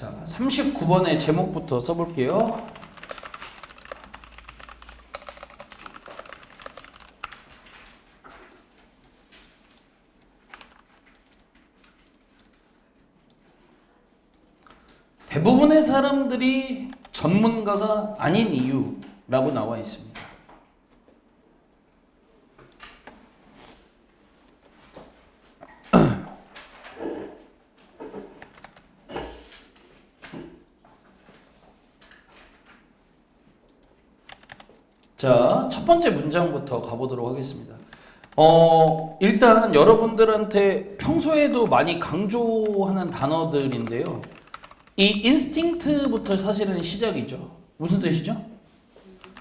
자, 39번의 제목부터 써볼게요. 대부분의 사람들이 전문가가 아닌 이유라고 나와 있습니다. 자, 첫 번째 문장부터 가보도록 하겠습니다. 일단 여러분들한테 평소에도 많이 강조하는 단어들인데요. 이 instinct부터 사실은 시작이죠. 무슨 뜻이죠?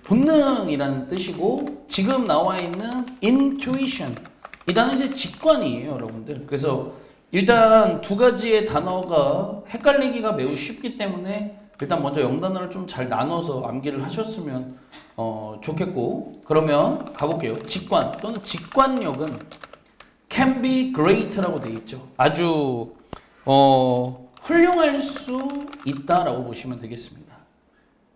본능이라는 뜻이고, 지금 나와 있는 intuition 이 단어는 이제 직관이에요, 여러분들. 그래서 일단 두 가지의 단어가 헷갈리기가 매우 쉽기 때문에 일단 먼저 영단어를 좀 잘 나눠서 암기를 하셨으면 좋겠고, 그러면 가볼게요. 직관 또는 직관력은 can be great라고 되어 있죠. 아주 훌륭할 수 있다라고 보시면 되겠습니다.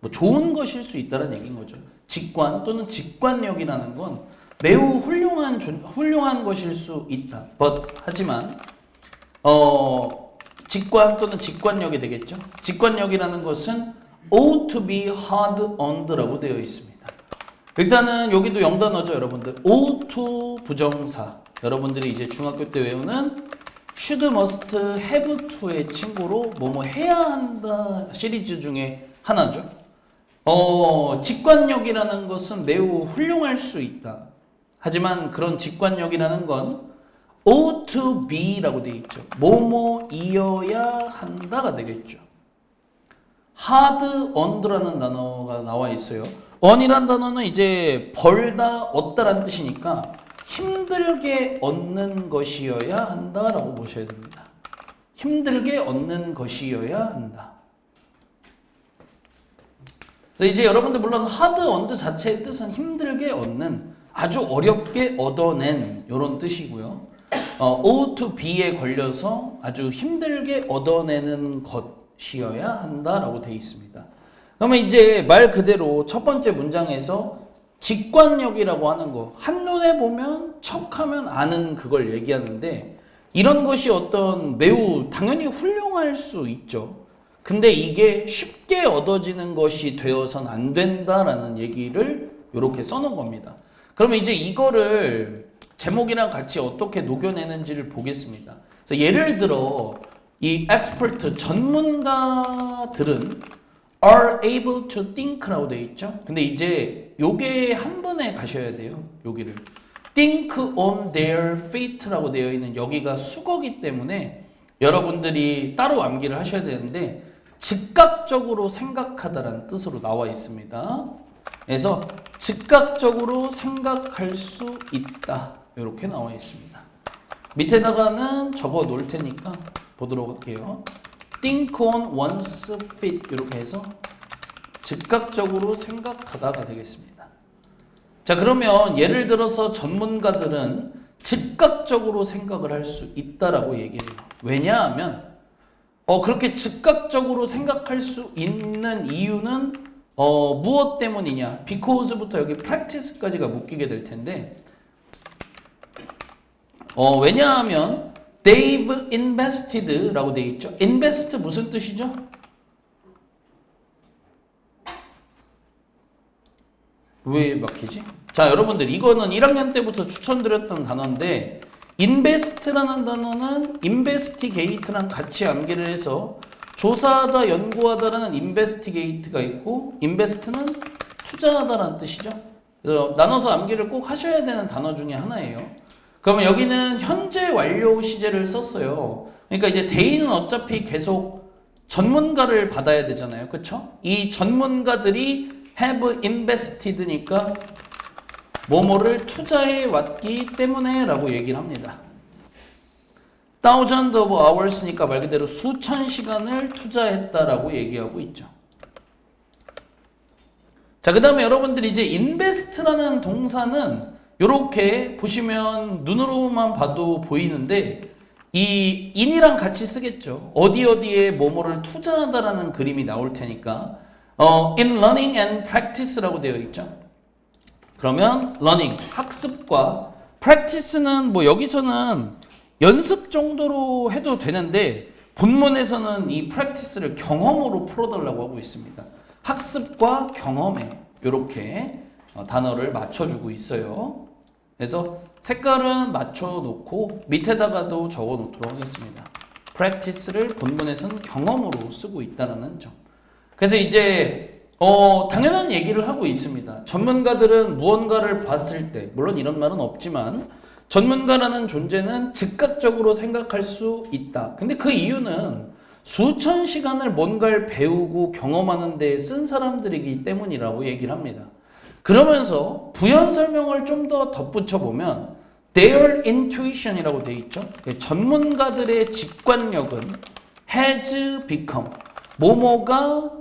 뭐 좋은 것일 수 있다는 얘기인 거죠. 직관 또는 직관력이라는 건 매우 훌륭한 것일 수 있다. 하지만 직관 또는 직관력이 되겠죠. 직관력이라는 것은 ought to be hard earned라고 되어 있습니다. 일단은 여기도 영단어죠, 여러분들. ought to 부정사. 여러분들이 이제 중학교 때 외우는 should, must, have to의 친구로 뭐뭐 해야 한다 시리즈 중에 하나죠. 직관력이라는 것은 매우 훌륭할 수 있다. 하지만 그런 직관력이라는 건 ought to be라고 되어 있죠. 뭐뭐이어야 한다가 되겠죠. hard earned라는 단어가 나와 있어요. earn이라는 단어는 이제 벌다, 얻다라는 뜻이니까 힘들게 얻는 것이어야 한다라고 보셔야 됩니다. 힘들게 얻는 것이어야 한다. 그래서 이제 여러분들 물론 hard earned 자체의 뜻은 힘들게 얻는, 아주 어렵게 얻어낸 이런 뜻이고요. ought to be에 걸려서 아주 힘들게 얻어내는 것이어야 한다라고 되어 있습니다. 그러면 이제 말 그대로 첫 번째 문장에서 직관력이라고 하는 거, 한눈에 보면 척하면 아는 그걸 얘기하는데, 이런 것이 어떤 매우 당연히 훌륭할 수 있죠. 근데 이게 쉽게 얻어지는 것이 되어선 안 된다라는 얘기를 이렇게 써놓은 겁니다. 그러면 이제 이거를 제목이랑 같이 어떻게 녹여내는지를 보겠습니다. 그래서 예를 들어 이 expert 전문가들은 are able to think라고 되어 있죠. 근데 이제 요게 한 번에 가셔야 돼요. 여기를 think on their feet라고 되어 있는 여기가 수거기 때문에 여러분들이 따로 암기를 하셔야 되는데, 즉각적으로 생각하다라는 뜻으로 나와 있습니다. 그래서 즉각적으로 생각할 수 있다, 이렇게 나와 있습니다. 밑에다가는 적어 놓을 테니까 보도록 할게요. think on one's feet 이렇게 해서 즉각적으로 생각하다가 되겠습니다. 자, 그러면 예를 들어서 전문가들은 즉각적으로 생각을 할 수 있다라고 얘기해요. 왜냐하면 그렇게 즉각적으로 생각할 수 있는 이유는 무엇 때문이냐? because부터 여기 practice까지가 묶이게 될 텐데, 왜냐하면 they've invested라고 되어 있죠. invest 무슨 뜻이죠? 왜 막히지? 자, 여러분들 이거는 1학년 때부터 추천드렸던 단어인데, invest라는 단어는 investigate랑 같이 암기를 해서 조사하다, 연구하다라는 investigate가 있고, invest는 투자하다라는 뜻이죠. 그래서 나눠서 암기를 꼭 하셔야 되는 단어 중에 하나예요. 그러면 여기는 현재 완료 시제를 썼어요. 그러니까 이제 대인은 어차피 계속 전문가를 받아야 되잖아요. 그쵸? 이 전문가들이 have invested니까 뭐뭐를 투자해 왔기 때문에 라고 얘기를 합니다. Thousands of hours니까 말 그대로 수천 시간을 투자했다라고 얘기하고 있죠. 자, 그 다음에 여러분들이 이제 invest라는 동사는 이렇게 보시면 눈으로만 봐도 보이는데, 이 in이랑 같이 쓰겠죠. 어디 어디에 뭐뭐를 투자하다라는 그림이 나올 테니까 in learning and practice라고 되어 있죠. 그러면 learning, 학습과 practice는 뭐 여기서는 연습 정도로 해도 되는데 본문에서는 이 practice를 경험으로 풀어달라고 하고 있습니다. 학습과 경험에 이렇게 단어를 맞춰주고 있어요. 그래서 색깔은 맞춰놓고 밑에다가도 적어놓도록 하겠습니다. practice를 본문에서는 경험으로 쓰고 있다는 점. 그래서 이제 당연한 얘기를 하고 있습니다. 전문가들은 무언가를 봤을 때, 물론 이런 말은 없지만 전문가라는 존재는 즉각적으로 생각할 수 있다. 근데 그 이유는 수천 시간을 뭔가를 배우고 경험하는 데 쓴 사람들이기 때문이라고 얘기를 합니다. 그러면서 부연 설명을 좀 더 덧붙여 보면 their intuition이라고 되어 있죠. 전문가들의 직관력은 has become 뭐뭐가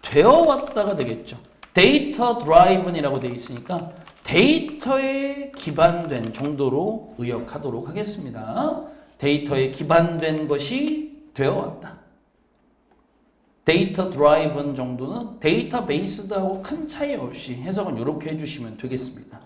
되어왔다가 되겠죠. 데이터 드라이븐이라고 되어 있으니까 데이터에 기반된 정도로 의역하도록 하겠습니다. 데이터에 기반된 것이 되어왔다. 데이터 드라이븐 정도는 데이터베이스드하고 큰 차이 없이 해석은 이렇게 해주시면 되겠습니다.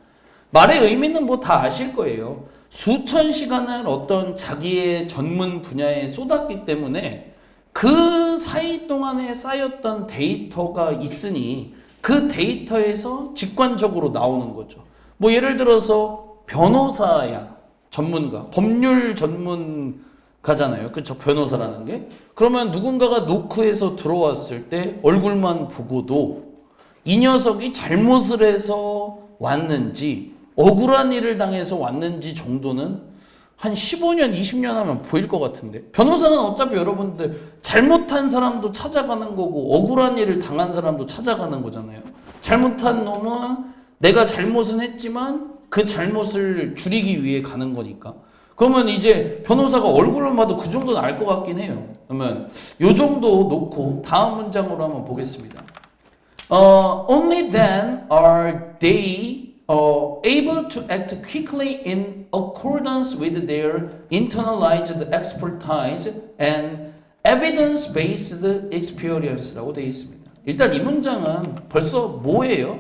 말의 의미는 뭐 다 아실 거예요. 수천 시간을 어떤 자기의 전문 분야에 쏟았기 때문에 그 사이 동안에 쌓였던 데이터가 있으니 그 데이터에서 직관적으로 나오는 거죠. 뭐 예를 들어서 변호사야, 전문가, 법률 전문가잖아요. 그쵸? 변호사라는 게. 그러면 누군가가 노크해서 들어왔을 때 얼굴만 보고도 이 녀석이 잘못을 해서 왔는지 억울한 일을 당해서 왔는지 정도는 한 15년, 20년 하면 보일 것 같은데 변호사는 어차피 여러분들 잘못한 사람도 찾아가는 거고 억울한 일을 당한 사람도 찾아가는 거잖아요. 잘못한 놈은 내가 잘못은 했지만 그 잘못을 줄이기 위해 가는 거니까. 그러면 이제 변호사가 얼굴을 봐도 그 정도는 알 것 같긴 해요. 그러면 요 정도 놓고 다음 문장으로 한번 보겠습니다. Only then are they able to act quickly in accordance with their internalized expertise and evidence-based experience라고 되어 있습니다. 일단 이 문장은 벌써 뭐예요?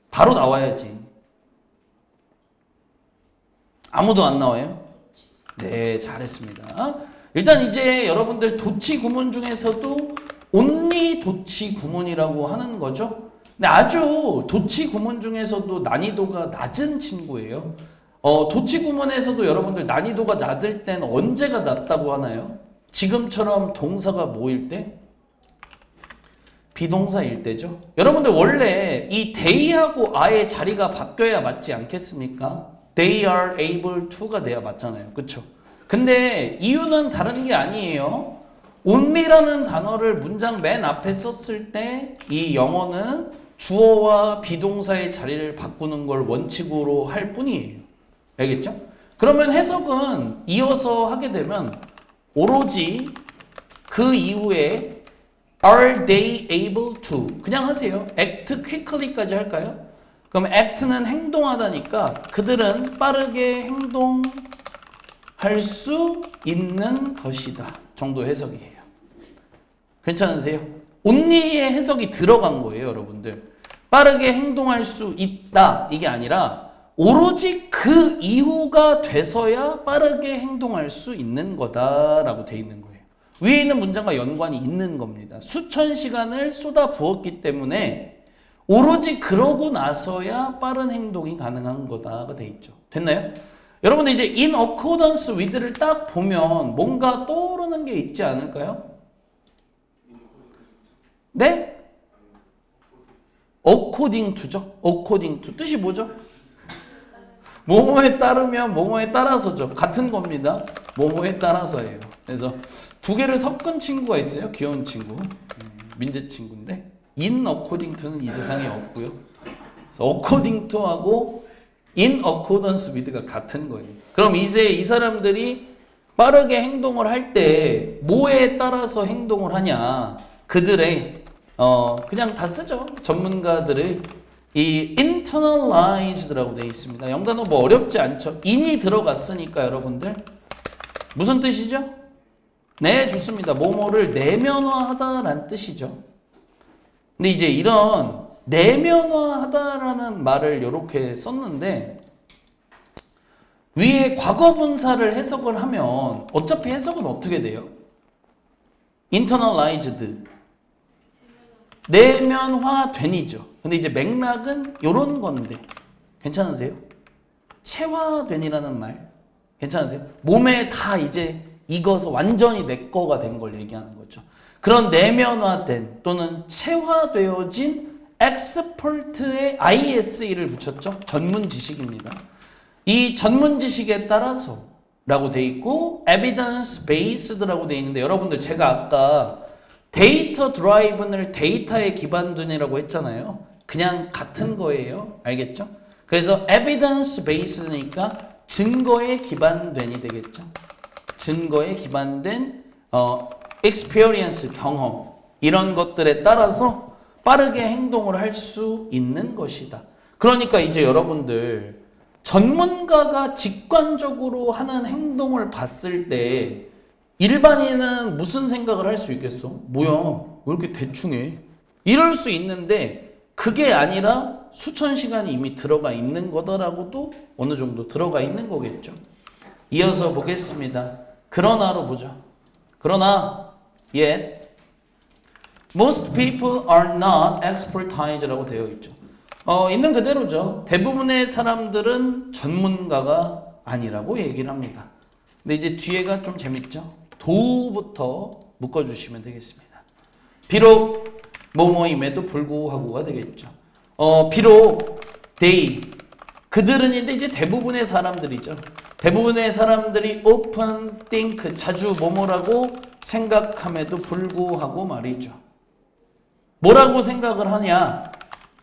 바로 나와야지. 아무도 안 나와요? 네, 잘했습니다. 일단 이제 여러분들 도치 구문 중에서도 only 도치 구문이라고 하는 거죠. 근데 아주 도치 구문 중에서도 난이도가 낮은 친구예요. 도치 구문에서도 여러분들 난이도가 낮을 땐 언제가 낮다고 하나요? 지금처럼 동사가 뭐일 때? 비동사일 때죠. 여러분들 원래 이 they하고 are의 자리가 바뀌어야 맞지 않겠습니까? They are able to가 돼야 맞잖아요. 그쵸? 근데 이유는 다른 게 아니에요. only라는 단어를 문장 맨 앞에 썼을 때 이 영어는 주어와 비동사의 자리를 바꾸는 걸 원칙으로 할 뿐이에요. 알겠죠? 그러면 해석은 이어서 하게 되면 오로지 그 이후에 are they able to 그냥 하세요. act quickly까지 할까요? 그럼 act는 행동하다니까 그들은 빠르게 행동할 수 있는 것이다 정도 해석이에요. 괜찮으세요? only의 해석이 들어간 거예요, 여러분들. 빠르게 행동할 수 있다 이게 아니라 오로지 그 이후가 돼서야 빠르게 행동할 수 있는 거다라고 돼 있는 거예요. 위에 있는 문장과 연관이 있는 겁니다. 수천 시간을 쏟아 부었기 때문에 오로지 그러고 나서야 빠른 행동이 가능한 거다가 돼 있죠. 됐나요? 여러분들 이제 in accordance with를 딱 보면 뭔가 떠오르는 게 있지 않을까요? 네? according to죠. according to 뜻이 뭐죠? 뭐뭐에 따르면 뭐뭐에 따라서죠. 같은 겁니다. 뭐뭐에 따라서예요. 그래서 두 개를 섞은 친구가 있어요. 귀여운 친구. 민재 친구인데 in according to는 이 세상에 없고요. according to하고 in accordance with가 같은 거예요. 그럼 이제 이 사람들이 빠르게 행동을 할 때 뭐에 따라서 행동을 하냐? 그들의 그냥 다 쓰죠. 전문가들의 이 internalized라고 되어 있습니다. 영단어 뭐 어렵지 않죠? in이 들어갔으니까 여러분들 무슨 뜻이죠? 네, 좋습니다. 뭐뭐를 내면화하다라는 뜻이죠. 근데 이제 이런 내면화하다라는 말을 이렇게 썼는데 위에 과거분사를 해석을 하면 어차피 해석은 어떻게 돼요? internalized 내면화된이죠. 근데 이제 맥락은 이런 건데 괜찮으세요? 체화된이라는 말 괜찮으세요? 몸에 다 이제 익어서 완전히 내 거가 된 걸 얘기하는 거죠. 그런 내면화된 또는 체화되어진 expert의 ISE를 붙였죠. 전문 지식입니다. 이 전문 지식에 따라서 라고 돼 있고 evidence based라고 돼 있는데 여러분들 제가 아까 데이터 드라이브는 데이터에 기반된이라고 했잖아요. 그냥 같은 거예요. 알겠죠? 그래서 evidence based니까 증거에 기반된이 되겠죠. 증거에 기반된 experience 경험 이런 것들에 따라서 빠르게 행동을 할 수 있는 것이다. 그러니까 이제 여러분들 전문가가 직관적으로 하는 행동을 봤을 때 일반인은 무슨 생각을 할 수 있겠어? 뭐야, 왜 이렇게 대충 해? 이럴 수 있는데 그게 아니라 수천 시간이 이미 들어가 있는 거다라고도 어느 정도 들어가 있는 거겠죠. 이어서 보겠습니다. 그러나로 보죠. 그러나 yet most people are not expertise라고 되어 있죠. 있는 그대로죠. 대부분의 사람들은 전문가가 아니라고 얘기를 합니다. 근데 이제 뒤에가 좀 재밌죠. 도부터 묶어주시면 되겠습니다. 비록 뭐뭐임에도 불구하고가 되겠죠. 비록 they 그들은인데 이제 대부분의 사람들이죠. 대부분의 사람들이 often think 자주 뭐뭐라고 생각함에도 불구하고 말이죠. 뭐라고 생각을 하냐?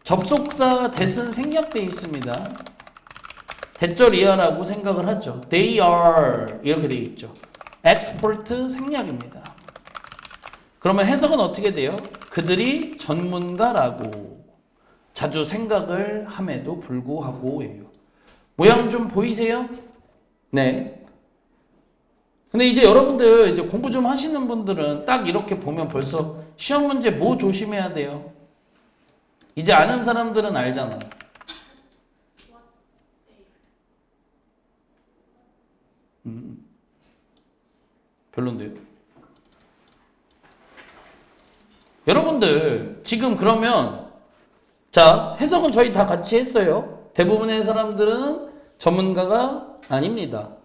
접속사 that은 생략되어 있습니다. 대절이야라고 생각을 하죠. They are 이렇게 되어 있죠. expert 생략입니다. 그러면 해석은 어떻게 돼요? 그들이 전문가라고 자주 생각을 함에도 불구하고예요. 모양 좀 보이세요? 네. 근데 이제 여러분들 이제 공부 좀 하시는 분들은 딱 이렇게 보면 벌써 시험 문제 뭐 조심해야 돼요? 이제 아는 사람들은 알잖아. 별론데요? 여러분들 지금 그러면 자 해석은 저희 다 같이 했어요. 대부분의 사람들은 전문가가 아닙니다.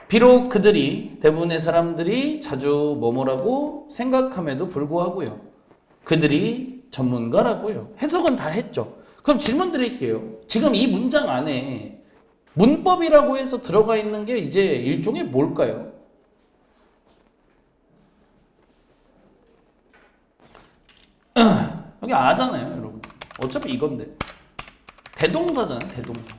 비록 그들이 대부분의 사람들이 자주 뭐뭐라고 생각함에도 불구하고요. 그들이 전문가라고요. 해석은 다 했죠. 그럼 질문 드릴게요. 지금 이 문장 안에 문법이라고 해서 들어가 있는 게 이제 일종의 뭘까요? 여기 아잖아요, 여러분. 어차피 이건데. 대동사잖아요, 대동사.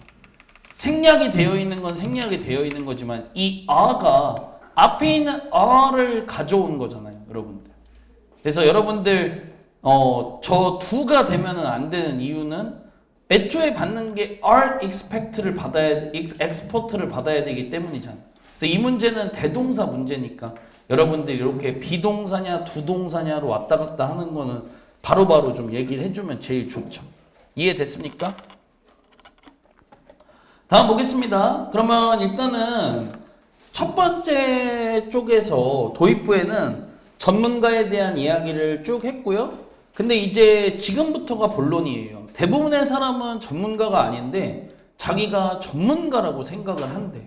생략이 되어 있는 건 생략이 되어 있는 거지만 이 a가 앞에 있는 a를 가져온 거잖아요, 여러분들. 그래서 여러분들 저 두가 되면은 안 되는 이유는 애초에 받는 게 are expect를 받아야 export를 받아야 되기 때문이잖아. 그래서 이 문제는 대동사 문제니까 여러분들 이렇게 비동사냐 두동사냐로 왔다 갔다 하는 거는 바로바로 좀 얘기를 해주면 제일 좋죠. 이해됐습니까? 다음 보겠습니다. 그러면 일단은 첫 번째 쪽에서 도입부에는 전문가에 대한 이야기를 쭉 했고요. 근데 이제 지금부터가 본론이에요. 대부분의 사람은 전문가가 아닌데 자기가 전문가라고 생각을 한대.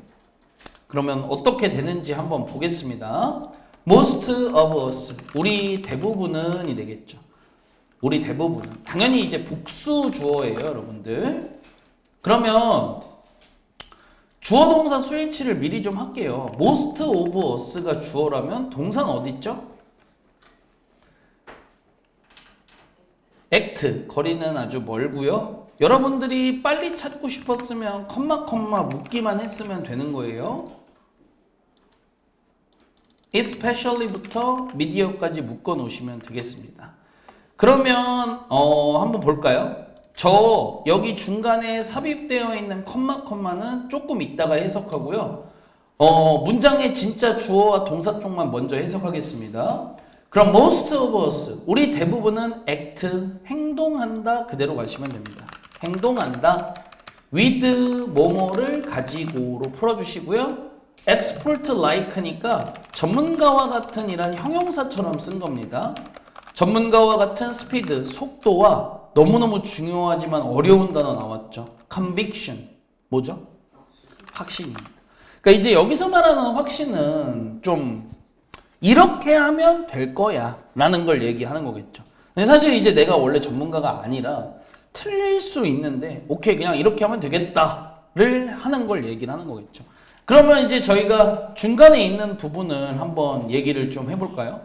그러면 어떻게 되는지 한번 보겠습니다. Most of us, 우리 대부분은 이 되겠죠. 우리 대부분은. 당연히 이제 복수 주어예요, 여러분들. 그러면 주어 동사 수일치를 미리 좀 할게요. Most of us가 주어라면 동사는 어디 있죠? act, 거리는 아주 멀고요. 여러분들이 빨리 찾고 싶었으면 컴마 묶기만 했으면 되는 거예요. especially부터 media까지 묶어 놓으시면 되겠습니다. 그러면 한번 볼까요? 여기 중간에 삽입되어 있는 컴마는 조금 이따가 해석하고요. 문장의 진짜 주어와 동사 쪽만 먼저 해석하겠습니다. 그럼 most of us, 우리 대부분은 act, 행동한다 그대로 가시면 됩니다. 행동한다. with 뭐뭐를 가지고로 풀어주시고요. expert like니까 전문가와 같은 이란 형용사처럼 쓴 겁니다. 전문가와 같은 스피드, 속도와 너무너무 중요하지만 어려운 단어 나왔죠. conviction, 뭐죠? 확신입니다. 그러니까 이제 여기서 말하는 확신은 좀 이렇게 하면 될 거야 라는 걸 얘기하는 거겠죠. 근데 사실 이제 내가 원래 전문가가 아니라 틀릴 수 있는데 오케이 그냥 이렇게 하면 되겠다를 하는 걸 얘기를 하는 거겠죠. 그러면 이제 저희가 중간에 있는 부분을 한번 얘기를 좀 해볼까요?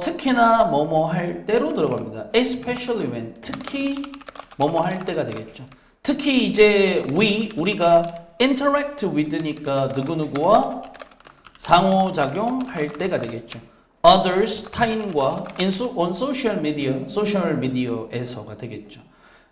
특히나 뭐뭐 할 때로 들어갑니다. especially when, 특히 뭐뭐 할 때가 되겠죠. 특히 이제 우리가 interact with니까 누구누구와 상호작용할 때가 되겠죠. others, 타인과 on social media에서가 되겠죠.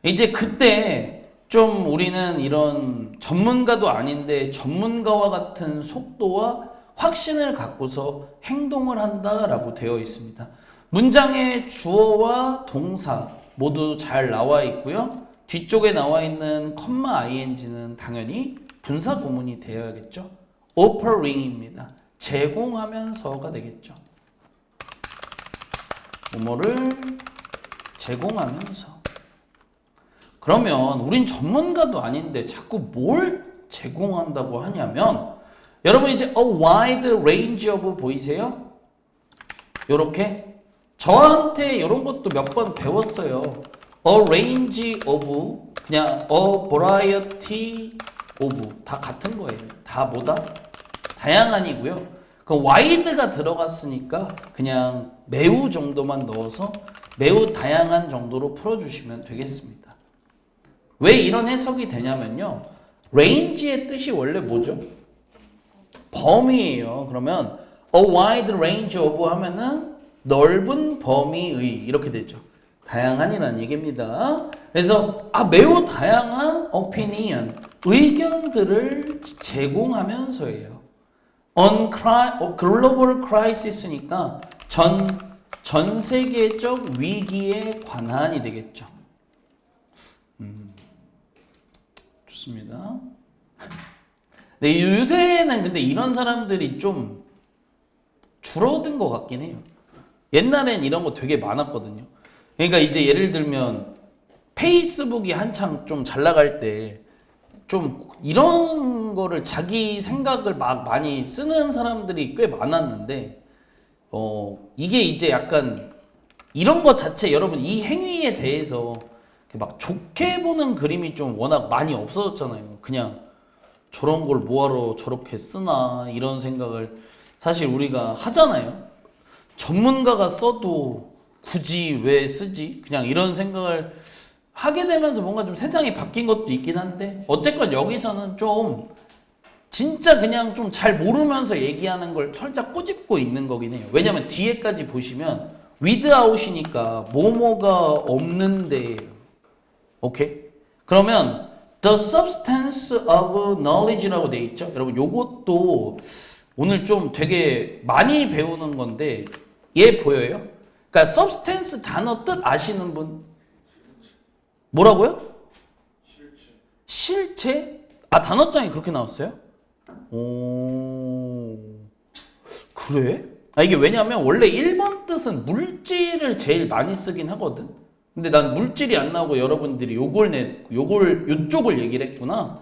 이제 그때 좀 우리는 이런 전문가도 아닌데 전문가와 같은 속도와 확신을 갖고서 행동을 한다라고 되어 있습니다. 문장의 주어와 동사 모두 잘 나와 있고요. 뒤쪽에 나와 있는 ing는 당연히 분사 구문이 되어야겠죠. offering입니다. 제공하면서가 되겠죠. 뭐뭐를 제공하면서. 그러면 우린 전문가도 아닌데 자꾸 뭘 제공한다고 하냐면 여러분 이제 a wide range of 보이세요? 요렇게 저한테 이런 것도 몇 번 배웠어요. a range of 그냥 a variety of 다 같은 거예요. 다 뭐다? 다양한이고요. 그 wide가 들어갔으니까 그냥 매우 정도만 넣어서 매우 다양한 정도로 풀어주시면 되겠습니다. 왜 이런 해석이 되냐면요. range의 뜻이 원래 뭐죠? 범위예요. 그러면 a wide range of 하면은 넓은 범위의 이렇게 되죠. 다양한이라는 얘기입니다. 그래서 매우 다양한 opinion, 의견들을 제공하면서예요. on global crisis니까 전 세계적 위기에 관한이 되겠죠. 좋습니다. 네, 요새는 근데 이런 사람들이 좀 줄어든 것 같긴 해요. 옛날엔 이런 거 되게 많았거든요. 그러니까 이제 예를 들면 페이스북이 한창 좀 잘 나갈 때 좀 이런 거를 자기 생각을 막 많이 쓰는 사람들이 꽤 많았는데 이게 이제 약간 이런 거 자체 여러분 이 행위에 대해서 막 좋게 보는 그림이 좀 워낙 많이 없어졌잖아요. 그냥 저런 걸 뭐하러 저렇게 쓰나 이런 생각을 사실 우리가 하잖아요. 전문가가 써도 굳이 왜 쓰지? 그냥 이런 생각을 하게 되면서 뭔가 좀 세상이 바뀐 것도 있긴 한데 어쨌건 여기서는 좀 진짜 그냥 좀 잘 모르면서 얘기하는 걸 살짝 꼬집고 있는 거긴 해요. 왜냐면 뒤에까지 보시면 without이니까 뭐뭐가 없는데 오케이? 그러면 the substance of knowledge라고 돼 있죠? 여러분 요것도 오늘 좀 되게 많이 배우는 건데 얘 보여요? 그러니까 substance 단어 뜻 아시는 분? 뭐라고요? 실체? 단어장에 그렇게 나왔어요? 오, 그래? 이게 왜냐면 원래 1번 뜻은 물질을 제일 많이 쓰긴 하거든. 근데 난 물질이 안 나오고 여러분들이 요쪽을 얘기를 했구나.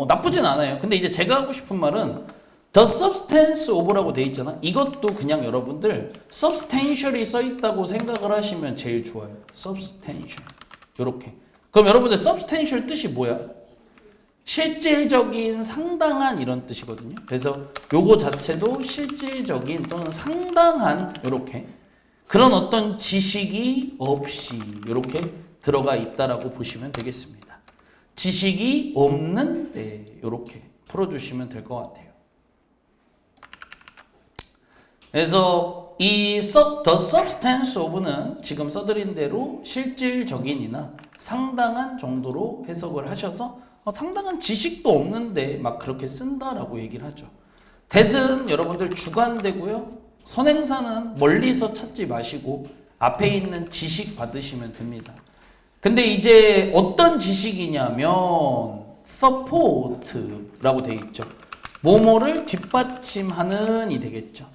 나쁘진 않아요. 근데 이제 제가 하고 싶은 말은 the substance of라고 돼 있잖아. 이것도 그냥 여러분들 substantial이 써 있다고 생각을 하시면 제일 좋아요. substantial. 요렇게. 그럼 여러분들 substantial 뜻이 뭐야? 실질적인, 상당한 이런 뜻이거든요. 그래서 요거 자체도 실질적인 또는 상당한 요렇게 그런 어떤 지식이 없이 이렇게 들어가 있다라고 보시면 되겠습니다. 지식이 없는데 이렇게 풀어주시면 될 것 같아요. 그래서 이 the substance of는 지금 써드린 대로 실질적인이나 상당한 정도로 해석을 하셔서 상당한 지식도 없는데 막 그렇게 쓴다라고 얘기를 하죠. that은 여러분들 주관되고요. 선행사는 멀리서 찾지 마시고 앞에 있는 지식 받으시면 됩니다. 근데 이제 어떤 지식이냐면 support라고 돼 있죠. 뭐뭐를 뒷받침하는 이 되겠죠.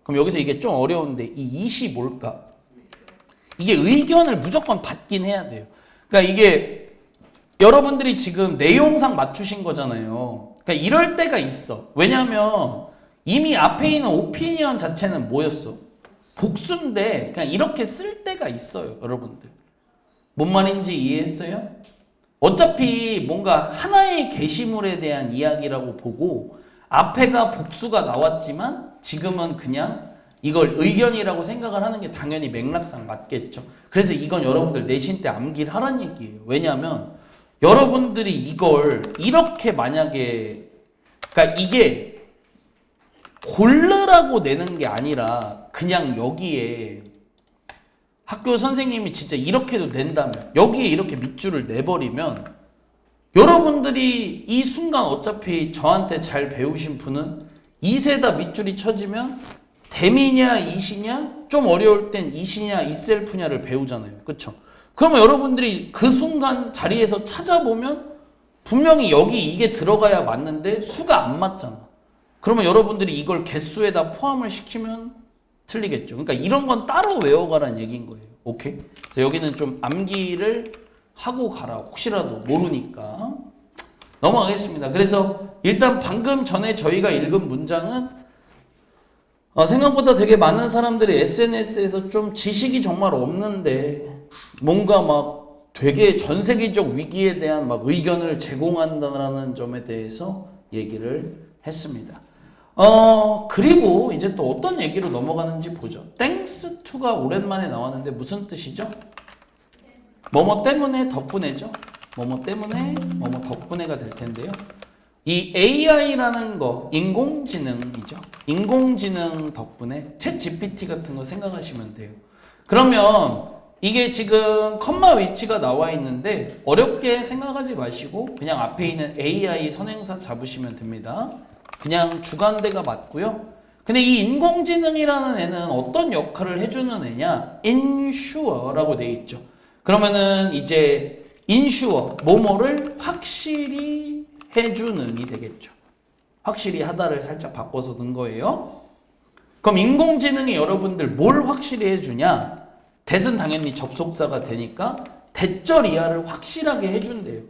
그럼 여기서 이게 좀 어려운데 이 it이 뭘까? 이게 의견을 무조건 받긴 해야 돼요. 그러니까 이게 여러분들이 지금 내용상 맞추신 거잖아요. 그러니까 이럴 때가 있어. 왜냐면 이미 앞에 있는 오피니언 자체는 뭐였어? 복수인데 그냥 이렇게 쓸 때가 있어요, 여러분들. 뭔 말인지 이해했어요? 어차피 뭔가 하나의 게시물에 대한 이야기라고 보고 앞에가 복수가 나왔지만 지금은 그냥 이걸 의견이라고 생각을 하는 게 당연히 맥락상 맞겠죠. 그래서 이건 여러분들 내신 때 암기를 하란 얘기예요. 왜냐하면 여러분들이 이걸 이렇게 만약에 그러니까 이게 고르라고 내는 게 아니라 그냥 여기에 학교 선생님이 진짜 이렇게도 낸다면 여기에 이렇게 밑줄을 내버리면 여러분들이 이 순간 어차피 저한테 잘 배우신 분은 이세다 밑줄이 쳐지면 댐이냐 이시냐 좀 어려울 땐 이시냐 이셀프냐를 배우잖아요. 그쵸? 그러면 여러분들이 그 순간 자리에서 찾아보면 분명히 여기 이게 들어가야 맞는데 수가 안 맞잖아. 그러면 여러분들이 이걸 개수에다 포함을 시키면 틀리겠죠. 그러니까 이런 건 따로 외워가라는 얘기인 거예요. 오케이? 그래서 여기는 좀 암기를 하고 가라. 혹시라도 모르니까. 넘어가겠습니다. 그래서 일단 방금 전에 저희가 읽은 문장은 생각보다 되게 많은 사람들이 SNS에서 좀 지식이 정말 없는데 뭔가 막 되게 전 세계적 위기에 대한 막 의견을 제공한다는 점에 대해서 얘기를 했습니다. 그리고 이제 또 어떤 얘기로 넘어가는지 보죠. thanks to가 오랜만에 나왔는데 무슨 뜻이죠? 뭐뭐 때문에 덕분에죠. 뭐뭐 때문에 뭐뭐 덕분에가 될 텐데요. 이 AI라는 거 인공지능이죠. 인공지능 덕분에 챗 GPT 같은 거 생각하시면 돼요. 그러면 이게 지금 컴마 위치가 나와 있는데 어렵게 생각하지 마시고 그냥 앞에 있는 AI 선행사 잡으시면 됩니다. 그냥 주관대가 맞고요. 근데 이 인공지능이라는 애는 어떤 역할을 해주는 애냐? insure라고 돼 있죠. 그러면은 이제 ensure, 뭐뭐를 확실히 해주는이 되겠죠. 확실히 하다를 살짝 바꿔서 넣은 거예요. 그럼 인공지능이 여러분들 뭘 확실히 해주냐? that은 당연히 접속사가 되니까 대절 이하를 확실하게 해준대요.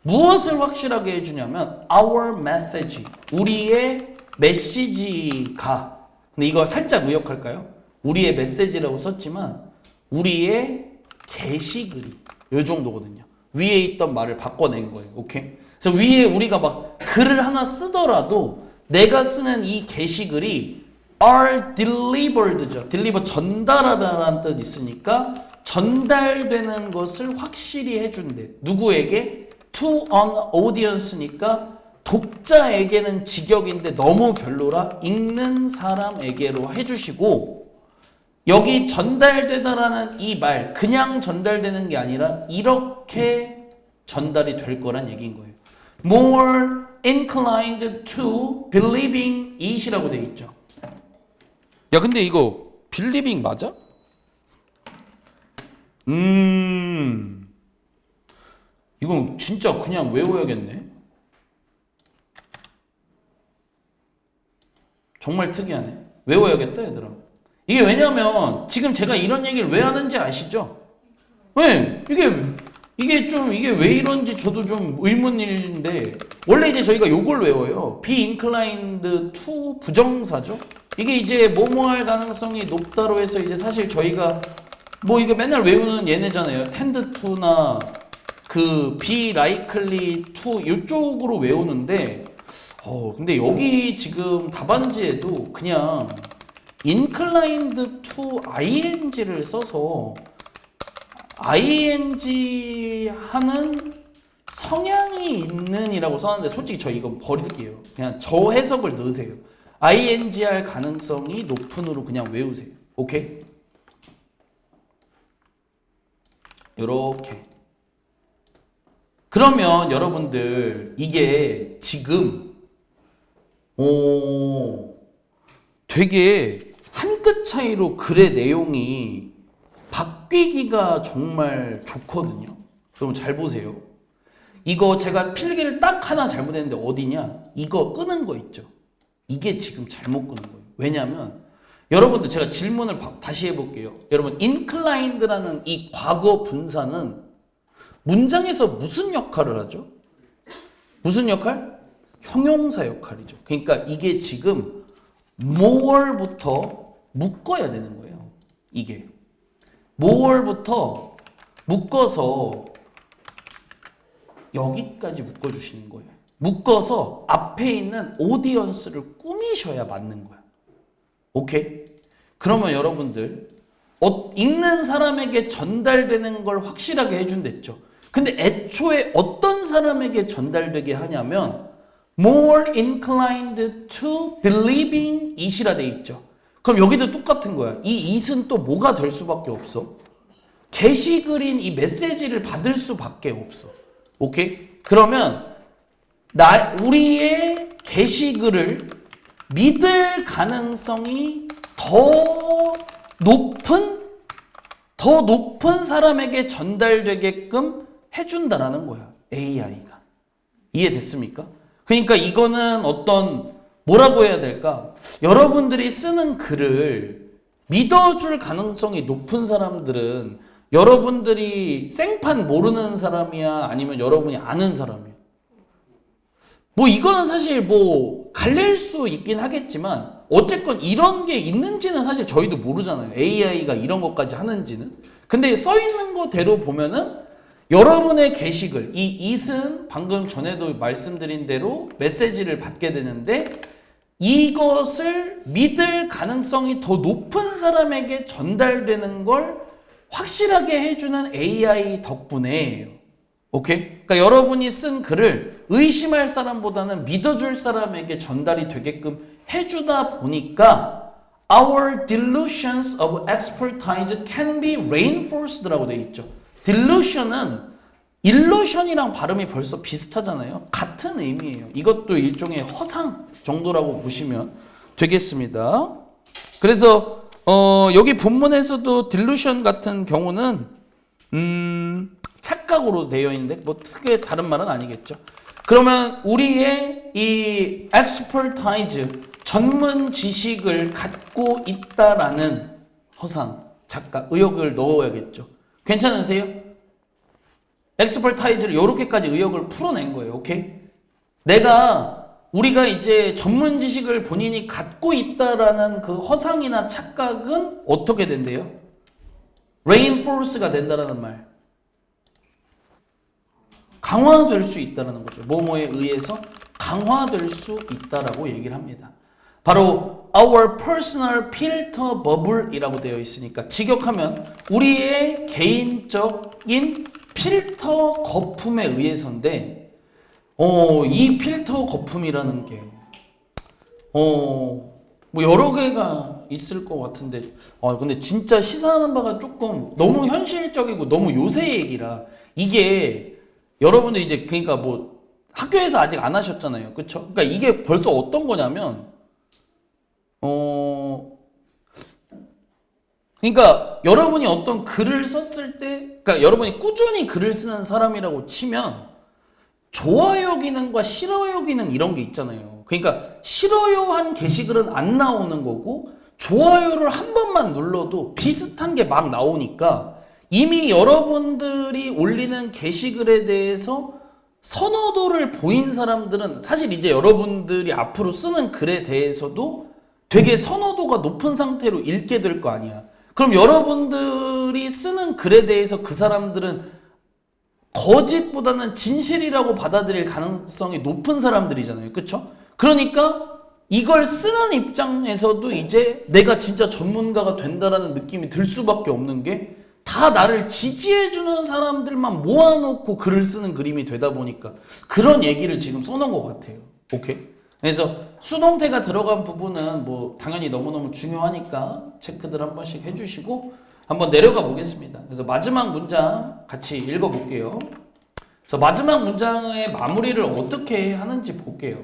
무엇을 확실하게 해주냐면 our message, 우리의 메시지가 근데 이거 살짝 의역할까요? 우리의 메시지라고 썼지만 우리의 게시글이 이 정도거든요. 위에 있던 말을 바꿔낸 거예요. 오케이? 그래서 위에 우리가 막 글을 하나 쓰더라도 내가 쓰는 이 게시글이 are delivered죠. deliver 전달하다라는 뜻 있으니까 전달되는 것을 확실히 해준대. 누구에게? to an audience니까 독자에게는 직역인데 너무 별로라 읽는 사람에게로 해주시고 여기 전달되다라는 이 말 그냥 전달되는 게 아니라 이렇게 전달이 될 거란 얘기인 거예요. More inclined to believing it이라고 돼 있죠. 야 근데 이거 believing 맞아? 이건 진짜 그냥 외워야겠네. 정말 특이하네. 외워야겠다 얘들아. 이게 왜냐면 지금 제가 이런 얘기를 왜 하는지 아시죠? 왜? 이게 왜 이런지 저도 좀 의문인데 원래 이제 저희가 요걸 외워요. be inclined to 부정사죠. 이게 이제 뭐뭐할 가능성이 높다로 해서 이제 사실 저희가 뭐 이거 맨날 외우는 얘네잖아요. tend to나 그 be likely to 이쪽으로 외우는데 근데 여기 지금 답안지에도 그냥 inclined to ing를 써서 ing 하는 성향이 있는 이라고 써놨는데 솔직히 저 이거 버릴게요. 그냥 저 해석을 넣으세요. ing 할 가능성이 높은으로 그냥 외우세요. 오케이? 요렇게 그러면 여러분들 이게 지금 되게 한 끗 차이로 글의 내용이 바뀌기가 정말 좋거든요. 여러분 잘 보세요. 이거 제가 필기를 딱 하나 잘못했는데 어디냐? 이거 끄는 거 있죠. 이게 지금 잘못 끄는 거예요. 왜냐하면 여러분들 제가 질문을 다시 해볼게요. 여러분 inclined라는 이 과거 분사는 문장에서 무슨 역할을 하죠? 무슨 역할? 형용사 역할이죠. 그러니까 이게 지금 more부터 묶어야 되는 거예요. 이게 more부터 묶어서 여기까지 묶어주시는 거예요. 묶어서 앞에 있는 audience를 꾸미셔야 맞는 거야. 오케이? 그러면 여러분들 읽는 사람에게 전달되는 걸 확실하게 해준댔죠. 근데 애초에 어떤 사람에게 전달되게 하냐면 more inclined to believing it이라 돼 있죠. 그럼 여기도 똑같은 거야. 이 it은 또 뭐가 될 수밖에 없어? 게시글인 이 메시지를 받을 수밖에 없어. 오케이? 그러면 우리의 게시글을 믿을 가능성이 더 높은 사람에게 전달되게끔 해준다라는 거야. AI가. 이해됐습니까? 그러니까 이거는 뭐라고 해야 될까? 여러분들이 쓰는 글을 믿어줄 가능성이 높은 사람들은 여러분들이 생판 모르는 사람이야? 아니면 여러분이 아는 사람이야? 이거는 사실 갈릴 수 있긴 하겠지만 어쨌건 이런 게 있는지는 사실 저희도 모르잖아요. AI가 이런 것까지 하는지는. 근데 써 있는 거대로 보면은 여러분의 게시글, 이 it은 방금 전에도 말씀드린 대로 메시지를 받게 되는데 이것을 믿을 가능성이 더 높은 사람에게 전달되는 걸 확실하게 해주는 AI 덕분에 오케이? 그러니까 여러분이 쓴 글을 의심할 사람보다는 믿어줄 사람에게 전달이 되게끔 해주다 보니까 Our delusions of expertise can be reinforced라고 되어 있죠. delusion은 illusion이랑 발음이 벌써 비슷하잖아요. 같은 의미예요. 이것도 일종의 허상 정도라고 보시면 되겠습니다. 그래서 여기 본문에서도 delusion 같은 경우는 착각으로 되어 있는데 크게 다른 말은 아니겠죠. 그러면 우리의 이 expertise 전문 지식을 갖고 있다라는 허상, 착각, 의혹을 넣어야겠죠. 괜찮으세요? expertise를 이렇게까지 의혹을 풀어낸 거예요. 오케이? 우리가 이제 전문 지식을 본인이 갖고 있다라는 그 허상이나 착각은 어떻게 된대요? reinforce가 된다라는 말. 강화될 수 있다는 거죠. 뭐뭐에 의해서 강화될 수 있다라고 얘기를 합니다. 바로 our personal filter bubble이라고 되어 있으니까 직역하면 우리의 개인적인 필터 거품에 의해서인데 이 필터 거품이라는 게 여러 개가 있을 것 같은데 근데 진짜 시사하는 바가 조금 너무 현실적이고 너무 요새 얘기라 이게 여러분들 이제 그러니까 학교에서 아직 안 하셨잖아요. 그쵸? 그러니까 이게 벌써 어떤 거냐면 그러니까 여러분이 어떤 글을 썼을 때 그러니까 여러분이 꾸준히 글을 쓰는 사람이라고 치면 좋아요 기능과 싫어요 기능 이런 게 있잖아요. 그러니까 싫어요한 게시글은 안 나오는 거고 좋아요를 한 번만 눌러도 비슷한 게 막 나오니까 이미 여러분들이 올리는 게시글에 대해서 선호도를 보인 사람들은 사실 이제 여러분들이 앞으로 쓰는 글에 대해서도 되게 선호도가 높은 상태로 읽게 될 거 아니야. 그럼 여러분들이 쓰는 글에 대해서 그 사람들은 거짓보다는 진실이라고 받아들일 가능성이 높은 사람들이잖아요. 그쵸? 그러니까 이걸 쓰는 입장에서도 이제 내가 진짜 전문가가 된다라는 느낌이 들 수밖에 없는 게 다 나를 지지해주는 사람들만 모아놓고 글을 쓰는 그림이 되다 보니까 그런 얘기를 지금 써놓은 것 같아요. 오케이? 그래서 수동태가 들어간 부분은 당연히 너무너무 중요하니까 체크들 한 번씩 해주시고 한번 내려가 보겠습니다. 그래서 마지막 문장 같이 읽어볼게요. 그래서 마지막 문장의 마무리를 어떻게 하는지 볼게요.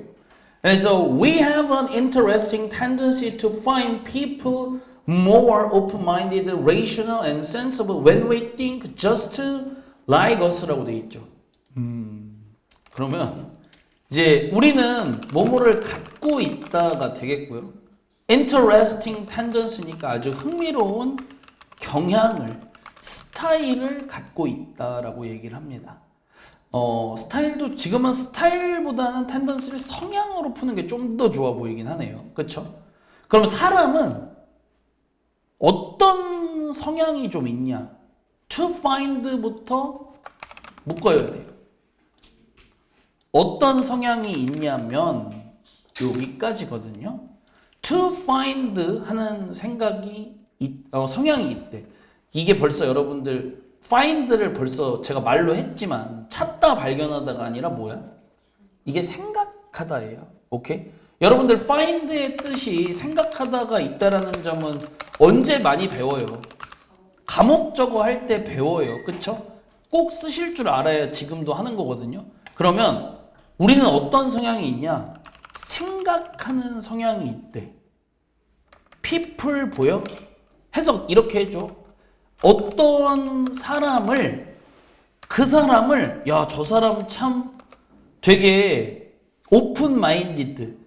그래서 we have an interesting tendency to find people more open-minded, rational, and sensible when we think just like us라고 돼 있죠. 그러면 이제 우리는 뭐뭐를 갖고 있다가 되겠고요. interesting tendency니까 아주 흥미로운 경향을, 스타일을 갖고 있다라고 얘기를 합니다. 스타일도 지금은 스타일보다는 텐던스를 성향으로 푸는 게 좀 더 좋아 보이긴 하네요. 그렇죠? 그럼 사람은 어떤 성향이 좀 있냐? to find부터 묶어야 돼요. 어떤 성향이 있냐면 여기까지거든요. to find 하는 생각이 성향이 있대. 이게 벌써 여러분들 find를 벌써 제가 말로 했지만 찾다 발견하다가 아니라 뭐야? 이게 생각하다예요. 오케이? 여러분들 find의 뜻이 생각하다가 있다라는 점은 언제 많이 배워요? 과목적어 할 때 배워요. 그쵸? 꼭 쓰실 줄 알아야 지금도 하는 거거든요. 그러면 우리는 어떤 성향이 있냐? 생각하는 성향이 있대. people 보여? 해석 이렇게 해줘. 어떤 사람을, 그 사람을, 야, 저 사람 참 되게 오픈 마인디드.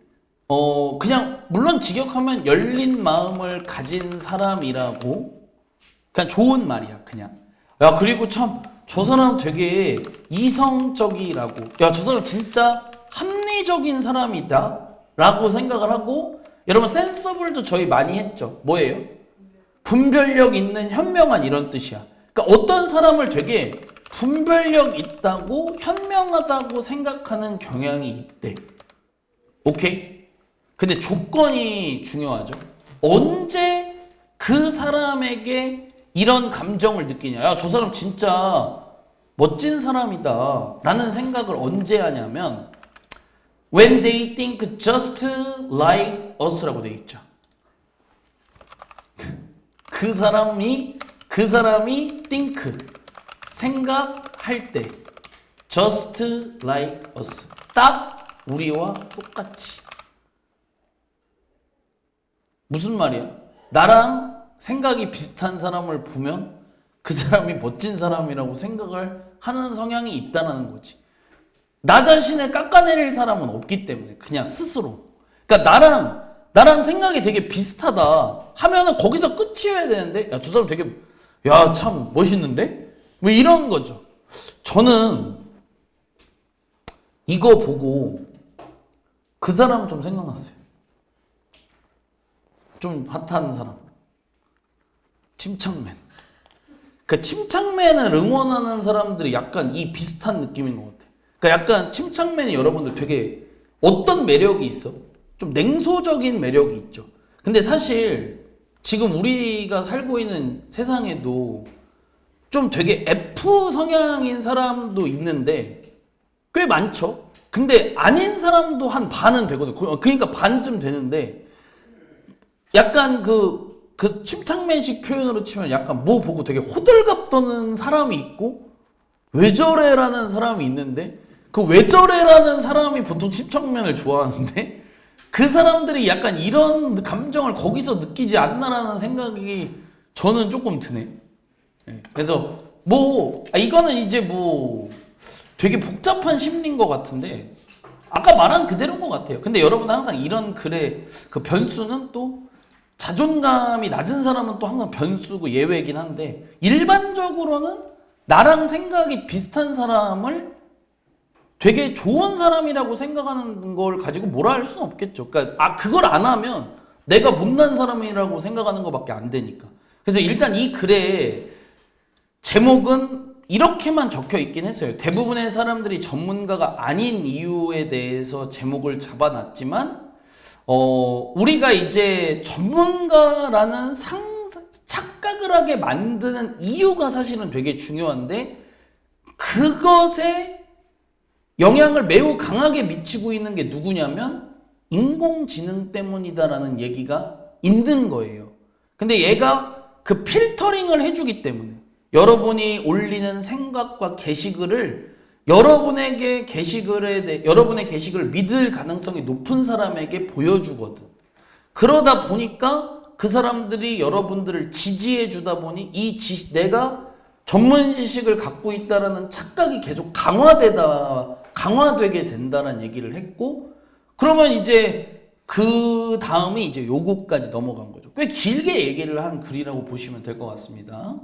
그냥, 물론 직역하면 열린 마음을 가진 사람이라고. 그냥 좋은 말이야, 그냥. 야, 그리고 참, 저 사람 되게 이성적이라고. 야, 저 사람 진짜 합리적인 사람이다. 라고 생각을 하고, 여러분, 센서블도 저희 많이 했죠. 뭐예요? 분별력 있는 현명한 이런 뜻이야. 그러니까 어떤 사람을 되게 분별력 있다고 현명하다고 생각하는 경향이 있대. 오케이? 근데 조건이 중요하죠. 언제 그 사람에게 이런 감정을 느끼냐. 야, 저 사람 진짜 멋진 사람이다 라는 생각을 언제 하냐면 when they think just like us라고 돼 있죠. 그 사람이 think 생각할 때 just like us 딱 우리와 똑같이. 무슨 말이야? 나랑 생각이 비슷한 사람을 보면 그 사람이 멋진 사람이라고 생각을 하는 성향이 있다는 거지. 나 자신을 깎아내릴 사람은 없기 때문에 그냥 스스로. 그러니까 나랑 생각이 되게 비슷하다 하면은 거기서 끝이어야 되는데, 야, 저 사람 되게, 야, 참 멋있는데? 뭐 이런 거죠. 저는 이거 보고 그 사람 좀 생각났어요. 좀 핫한 사람. 침착맨. 그 침착맨을 응원하는 사람들이 약간 이 비슷한 느낌인 것 같아요. 그러니까 약간 침착맨이 여러분들 되게 어떤 매력이 있어? 좀 냉소적인 매력이 있죠. 근데 사실 지금 우리가 살고 있는 세상에도 좀 되게 F 성향인 사람도 있는데 꽤 많죠. 근데 아닌 사람도 한 반은 되거든요. 그러니까 반쯤 되는데 약간 그 침착맨식 표현으로 치면 약간 뭐 보고 되게 호들갑 떠는 사람이 있고 왜 저래라는 사람이 있는데 그 왜 저래라는 사람이 보통 침착맨을 좋아하는데 그 사람들이 약간 이런 감정을 거기서 느끼지 않나라는 생각이 저는 조금 드네. 그래서 이거는 이제 뭐 되게 복잡한 심리인 것 같은데 아까 말한 그대로인 것 같아요. 근데 여러분 항상 이런 글의 그 변수는 또 자존감이 낮은 사람은 또 항상 변수고 예외이긴 한데 일반적으로는 나랑 생각이 비슷한 사람을 되게 좋은 사람이라고 생각하는 걸 가지고 뭐라 할 수는 없겠죠. 그러니까 그걸 안 하면 내가 못난 사람이라고 생각하는 것밖에 안 되니까. 그래서 일단 이 글의 제목은 이렇게만 적혀 있긴 했어요. 대부분의 사람들이 전문가가 아닌 이유에 대해서 제목을 잡아놨지만 우리가 이제 전문가라는 착각을 하게 만드는 이유가 사실은 되게 중요한데 그것에 영향을 매우 강하게 미치고 있는 게 누구냐면 인공지능 때문이다라는 얘기가 있는 거예요. 근데 얘가 그 필터링을 해주기 때문에 여러분이 올리는 생각과 게시글을 여러분의 게시글을 믿을 가능성이 높은 사람에게 보여주거든. 그러다 보니까 그 사람들이 여러분들을 지지해 주다 보니 내가 전문 지식을 갖고 있다라는 착각이 계속 강화되게 된다는 얘기를 했고, 그러면 이제 그 다음이 이제 요거까지 넘어간 거죠. 꽤 길게 얘기를 한 글이라고 보시면 될 것 같습니다.